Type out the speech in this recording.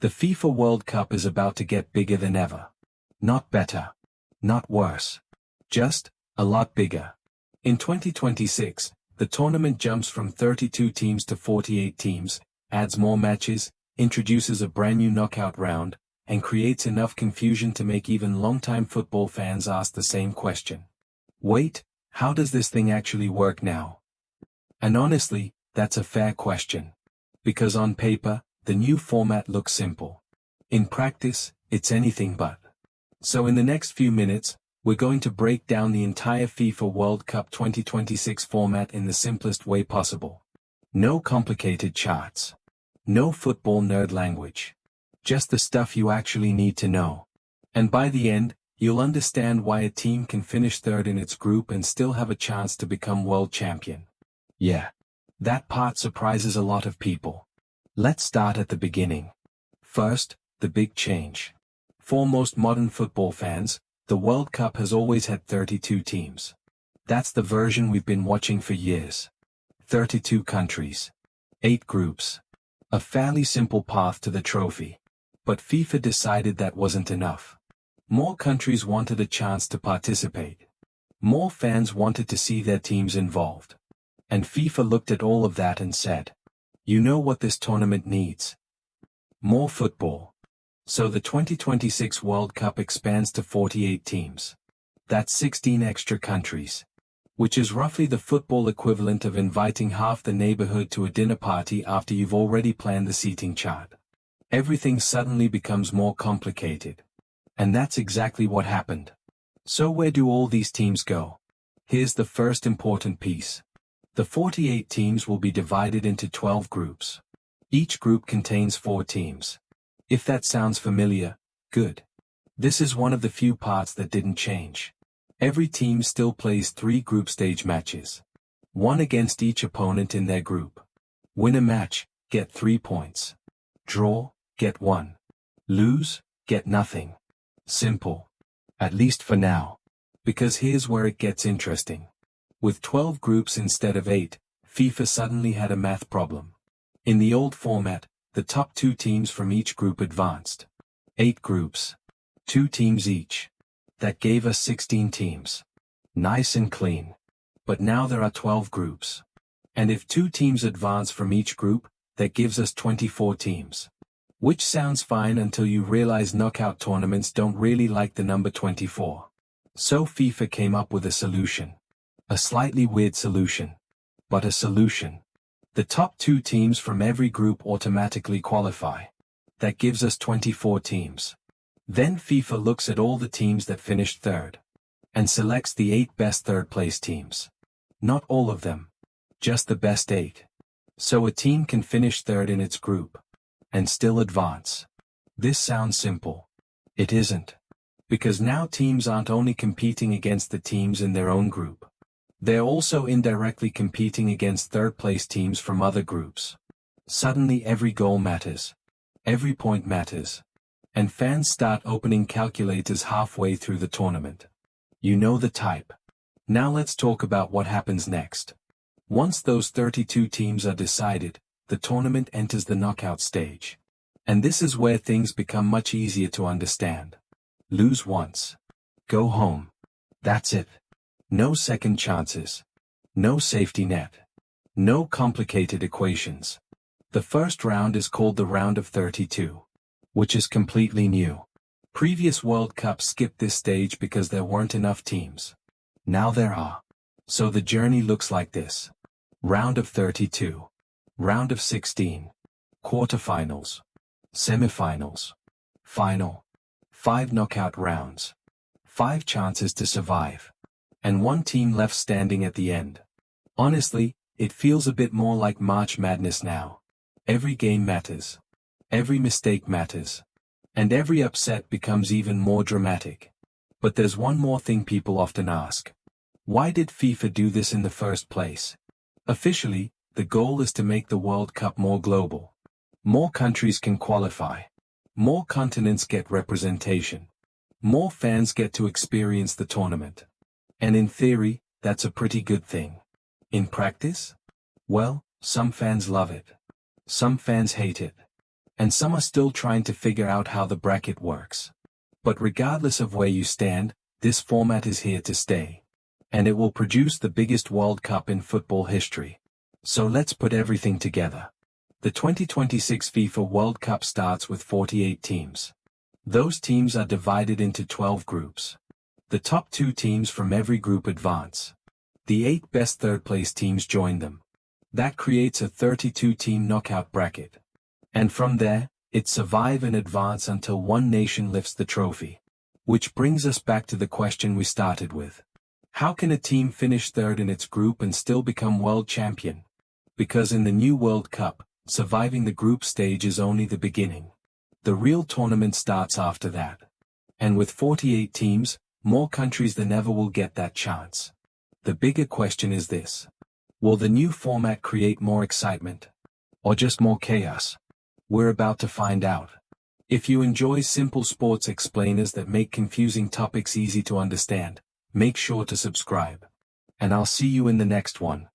The FIFA World Cup is about to get bigger than ever. Not better. Not worse. Just a lot bigger. In 2026, the tournament jumps from 32 teams to 48 teams, adds more matches, introduces a brand new knockout round, and creates enough confusion to make even longtime football fans ask the same question. Wait, how does this thing actually work now? And honestly, that's a fair question. Because on paper, the new format looks simple. In practice, it's anything but. So in the next few minutes, we're going to break down the entire FIFA World Cup 2026 format in the simplest way possible. No complicated charts. No football nerd language. Just the stuff you actually need to know. And by the end, you'll understand why a team can finish third in its group and still have a chance to become world champion. Yeah. That part surprises a lot of people. Let's start at the beginning. First, the big change. For most modern football fans, the World Cup has always had 32 teams. That's the version we've been watching for years. 32 countries. 8 groups. A fairly simple path to the trophy. But FIFA decided that wasn't enough. More countries wanted a chance to participate. More fans wanted to see their teams involved. And FIFA looked at all of that and said, you know what this tournament needs? More football. So the 2026 World Cup expands to 48 teams. That's 16 extra countries. Which is roughly the football equivalent of inviting half the neighborhood to a dinner party after you've already planned the seating chart. Everything suddenly becomes more complicated. And that's exactly what happened. So where do all these teams go? Here's the first important piece. The 48 teams will be divided into 12 groups. Each group contains 4 teams. If that sounds familiar, good. This is one of the few parts that didn't change. Every team still plays 3 group stage matches. 1 against each opponent in their group. Win a match, get 3 points. Draw, get 1. Lose, get nothing. Simple. At least for now. Because here's where it gets interesting. With 12 groups instead of 8, FIFA suddenly had a math problem. In the old format, the top 2 teams from each group advanced. 8 groups. 2 teams each. That gave us 16 teams. Nice and clean. But now there are 12 groups. And if 2 teams advance from each group, that gives us 24 teams. Which sounds fine until you realize knockout tournaments don't really like the number 24. So FIFA came up with a solution. A slightly weird solution. But a solution. The top 2 teams from every group automatically qualify. That gives us 24 teams. Then FIFA looks at all the teams that finished third. And selects the 8 best third-place teams. Not all of them. Just the best 8. So a team can finish third in its group. And still advance. This sounds simple. It isn't. Because now teams aren't only competing against the teams in their own group. They're also indirectly competing against third-place teams from other groups. Suddenly every goal matters. Every point matters. And fans start opening calculators halfway through the tournament. You know the type. Now let's talk about what happens next. Once those 32 teams are decided, the tournament enters the knockout stage. And this is where things become much easier to understand. Lose once. Go home. That's it. No second chances. No safety net. No complicated equations. The first round is called the round of 32. Which is completely new. Previous World Cups skipped this stage because there weren't enough teams. Now there are. So the journey looks like this. Round of 32. Round of 16. Quarterfinals. Semifinals. Final. 5 knockout rounds. 5 chances to survive. And 1 team left standing at the end. Honestly, it feels a bit more like March Madness now. Every game matters. Every mistake matters. And every upset becomes even more dramatic. But there's one more thing people often ask. Why did FIFA do this in the first place? Officially, the goal is to make the World Cup more global. More countries can qualify. More continents get representation. More fans get to experience the tournament. And in theory, that's a pretty good thing. In practice? Well, some fans love it. Some fans hate it. and some are still trying to figure out how the bracket works. But regardless of where you stand, this format is here to stay. And it will produce the biggest World Cup in football history. So let's put everything together. The 2026 FIFA World Cup starts with 48 teams. Those teams are divided into 12 groups. The top 2 teams from every group advance. The 8 best third-place teams join them. That creates a 32-team knockout bracket. And from there, it survive and advance until one nation lifts the trophy. Which brings us back to the question we started with. How can a team finish third in its group and still become world champion? Because in the new World Cup, surviving the group stage is only the beginning. The real tournament starts after that. And with 48 teams, more countries than ever will get that chance. The bigger question is this. Will the new format create more excitement? Or just more chaos? We're about to find out. If you enjoy simple sports explainers that make confusing topics easy to understand, make sure to subscribe. And I'll see you in the next one.